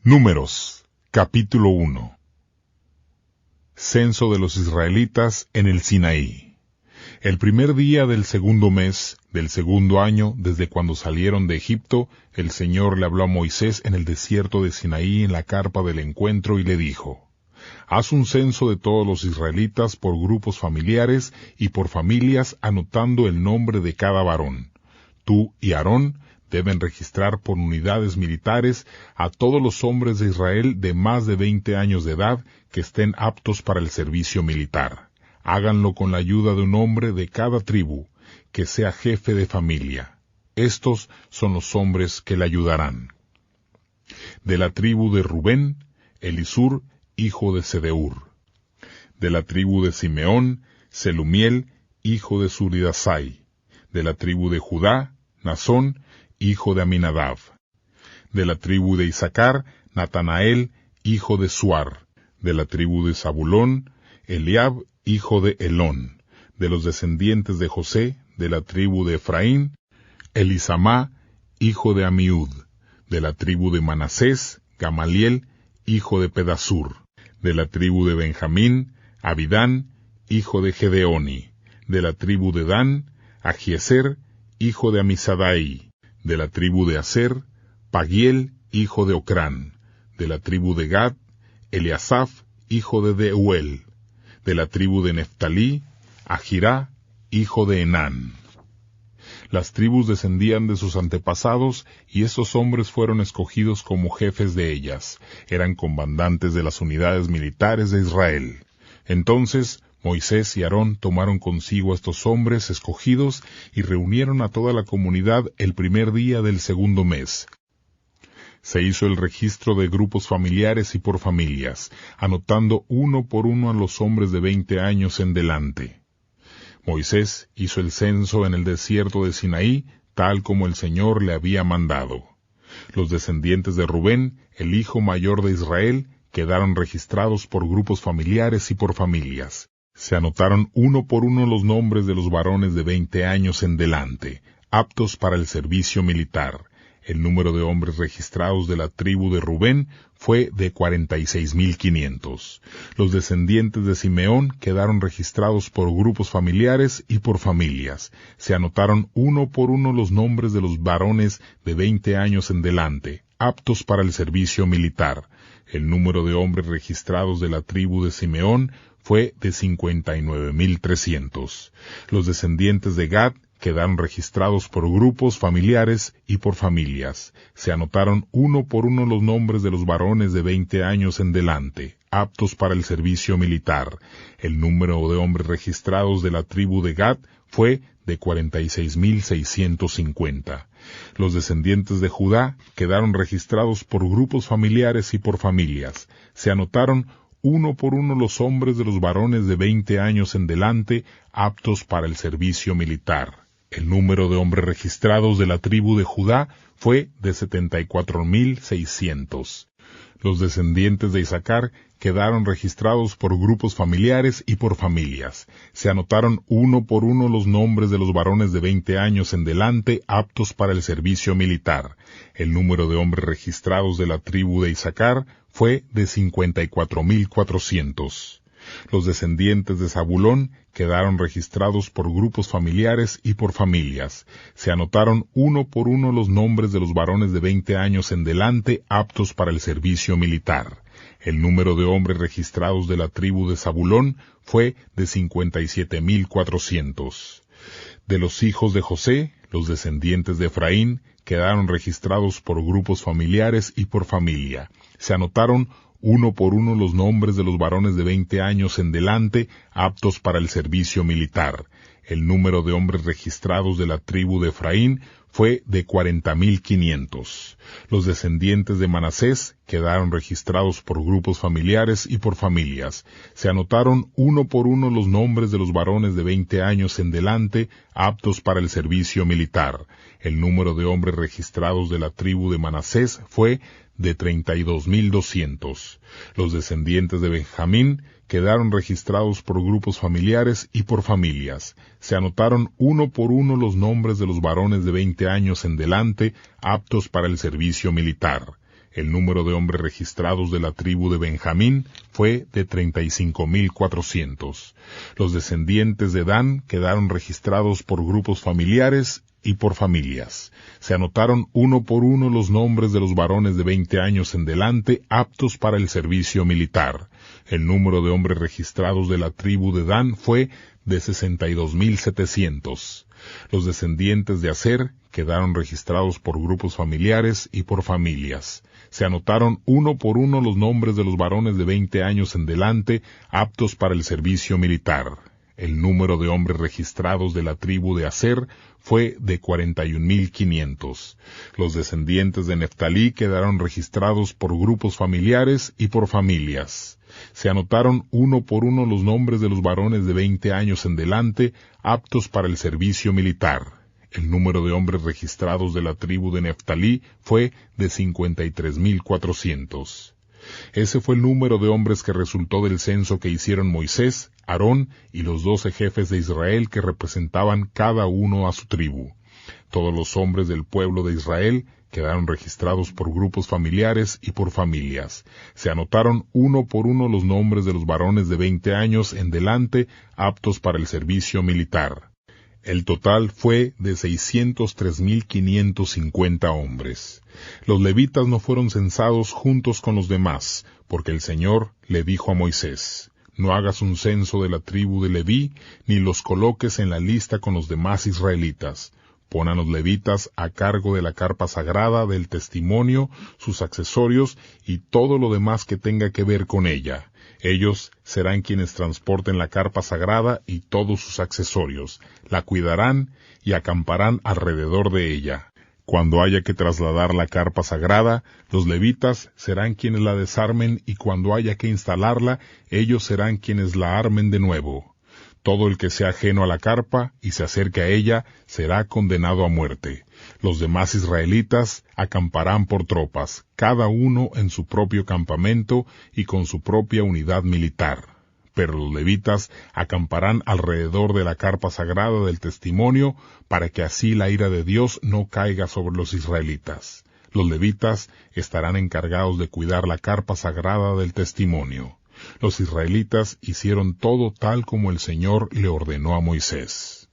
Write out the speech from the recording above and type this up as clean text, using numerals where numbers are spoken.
Números, capítulo 1. Censo de los israelitas en el Sinaí. El primer día del segundo mes, del segundo año, desde cuando salieron de Egipto, el Señor le habló a Moisés en el desierto de Sinaí en la carpa del encuentro y le dijo: Haz un censo de todos los israelitas por grupos familiares y por familias, anotando el nombre de cada varón. Tú y Aarón deben registrar por unidades militares a todos los hombres de Israel de más de 20 años de edad que estén aptos para el servicio militar. Háganlo con la ayuda de un hombre de cada tribu, que sea jefe de familia. Estos son los hombres que le ayudarán. De la tribu de Rubén, Elisur, hijo de Sedeur. De la tribu de Simeón, Selumiel, hijo de Zuridasai. De la tribu de Judá, Nazón, hijo de Aminadab. De la tribu de Isaacar, Natanael, hijo de Suar. De la tribu de Zabulón, Eliab, hijo de Elón. De los descendientes de José, de la tribu de Efraín, Elisamá, hijo de Amiud. De la tribu de Manasés, Gamaliel, hijo de Pedasur. De la tribu de Benjamín, Abidán, hijo de Gedeoni. De la tribu de Dan, Ahiezer, hijo de Amisadai. De la tribu de Aser, Pagiel, hijo de Ocrán. De la tribu de Gad, Eliasaf, hijo de Deuel. De la tribu de Neftalí, Ahirá, hijo de Enán. Las tribus descendían de sus antepasados, y estos hombres fueron escogidos como jefes de ellas. Eran comandantes de las unidades militares de Israel. Entonces Moisés y Aarón tomaron consigo a estos hombres escogidos y reunieron a toda la comunidad el primer día del segundo mes. Se hizo el registro de grupos familiares y por familias, anotando uno por uno a los hombres de 20 años en delante. Moisés hizo el censo en el desierto de Sinaí, tal como el Señor le había mandado. Los descendientes de Rubén, el hijo mayor de Israel, quedaron registrados por grupos familiares y por familias. Se anotaron uno por uno los nombres de los varones de 20 años en delante, aptos para el servicio militar. El número de hombres registrados de la tribu de Rubén fue de 46,500. Los descendientes de Simeón quedaron registrados por grupos familiares y por familias. Se anotaron uno por uno los nombres de los varones de 20 años en delante, aptos para el servicio militar. El número de hombres registrados de la tribu de Simeón fue de 59,300. Los descendientes de Gad quedaron registrados por grupos familiares y por familias. Se anotaron uno por uno los nombres de los varones de 20 años en delante, aptos para el servicio militar. El número de hombres registrados de la tribu de Gad fue de 46,650. Los descendientes de Judá quedaron registrados por grupos familiares y por familias. Se anotaron uno por uno los hombres de los varones de 20 años en delante, aptos para el servicio militar. El número de hombres registrados de la tribu de Judá fue de 74,600. Los descendientes de Isaacar quedaron registrados por grupos familiares y por familias. Se anotaron uno por uno los nombres de los varones de 20 años en delante, aptos para el servicio militar. El número de hombres registrados de la tribu de Isaacar fue de 54,400. Los descendientes de Zabulón quedaron registrados por grupos familiares y por familias. Se anotaron uno por uno los nombres de los varones de 20 años en delante, aptos para el servicio militar. El número de hombres registrados de la tribu de Zabulón fue de 57,400. De los hijos de José, los descendientes de Efraín quedaron registrados por grupos familiares y por familia. Se anotaron uno por uno los nombres de los varones de 20 años en delante, aptos para el servicio militar. El número de hombres registrados de la tribu de Efraín fue de 40,500. Los descendientes de Manasés quedaron registrados por grupos familiares y por familias. Se anotaron uno por uno los nombres de los varones de 20 años en delante, aptos para el servicio militar. El número de hombres registrados de la tribu de Manasés fue de 32,200. Los descendientes de Benjamín quedaron registrados por grupos familiares y por familias. Se anotaron uno por uno los nombres de los varones de 20 años en delante, aptos para el servicio militar. El número de hombres registrados de la tribu de Benjamín fue de 35,400. Los descendientes de Dan quedaron registrados por grupos familiares y por familias. Se anotaron uno por uno los nombres de los varones de 20 años en delante aptos para el servicio militar. El número de hombres registrados de la tribu de Dan fue de 62,700. Los descendientes de Aser quedaron registrados por grupos familiares y por familias. Se anotaron uno por uno los nombres de los varones de 20 años en delante aptos para el servicio militar. El número de hombres registrados de la tribu de Aser fue de 41,500. Los descendientes de Neftalí quedaron registrados por grupos familiares y por familias. Se anotaron uno por uno los nombres de los varones de 20 años en delante aptos para el servicio militar. El número de hombres registrados de la tribu de Neftalí fue de 53,400. Ese fue el número de hombres que resultó del censo que hicieron Moisés, Aarón y los 12 jefes de Israel que representaban cada uno a su tribu. Todos los hombres del pueblo de Israel quedaron registrados por grupos familiares y por familias. Se anotaron uno por uno los nombres de los varones de 20 años en delante aptos para el servicio militar. El total fue de 603,550 hombres. Los levitas no fueron censados juntos con los demás, porque el Señor le dijo a Moisés: no hagas un censo de la tribu de Leví, ni los coloques en la lista con los demás israelitas. Pon a los levitas a cargo de la carpa sagrada, del testimonio, sus accesorios y todo lo demás que tenga que ver con ella. Ellos serán quienes transporten la carpa sagrada y todos sus accesorios, la cuidarán y acamparán alrededor de ella. Cuando haya que trasladar la carpa sagrada, los levitas serán quienes la desarmen y cuando haya que instalarla, ellos serán quienes la armen de nuevo. Todo el que sea ajeno a la carpa y se acerque a ella será condenado a muerte. Los demás israelitas acamparán por tropas, cada uno en su propio campamento y con su propia unidad militar. Pero los levitas acamparán alrededor de la carpa sagrada del testimonio para que así la ira de Dios no caiga sobre los israelitas. Los levitas estarán encargados de cuidar la carpa sagrada del testimonio. Los israelitas hicieron todo tal como el Señor le ordenó a Moisés.